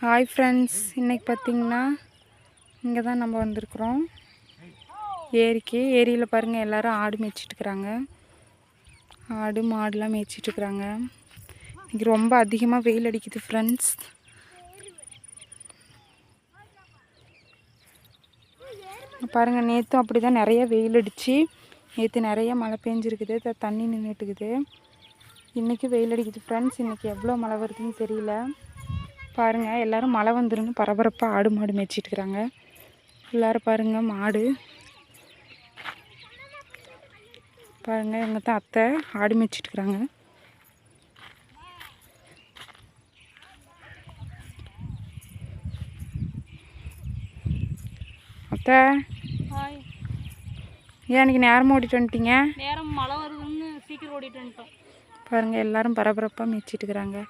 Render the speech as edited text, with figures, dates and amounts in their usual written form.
Hi friends, இன்றைக்கி பார்த்திங்கன்னா இங்கே தான் நம்ம வந்திருக்குறோம் ஏரிக்கு. ஏரியில் பாருங்கள் எல்லோரும் ஆடு மேய்ச்சிட்ருக்குறாங்க. ஆடு மாடுலாம் மேய்ச்சிட்ருக்குறாங்க. இன்றைக்கி ரொம்ப அதிகமாக வெயில் அடிக்குது ஃப்ரெண்ட்ஸ். பாருங்கள், நேற்றும் அப்படி தான் நிறைய வெயில் அடித்து நேற்று நிறைய மழை பெஞ்சிருக்குது. தண்ணி நின்றுட்டுக்குது. இன்றைக்கி வெயில் அடிக்குது ஃப்ரெண்ட்ஸ். இன்றைக்கி எவ்வளோ மழை வருதுன்னு தெரியல. பாருங்கள், எல்லோரும் மழை வந்துருன்னு பரபரப்பாக ஆடு மாடு மேய்ச்சிட்ருக்குறாங்க. எல்லோரும் பாருங்கள் மாடு. பாருங்கள், எங்கள் தான் அத்தை ஆடு மேய்ச்சிட்ருக்குறாங்க. அத்தை ஏன் இன்றைக்கி நேரமாக ஓடிட்டு வந்துட்டீங்க? நேரம் மழை வருதுன்னு சீக்கிரம் ஓடிட்டு வந்துட்டோம். பாருங்கள், எல்லோரும் பரபரப்பாக மேய்ச்சிட்ருக்குறாங்க.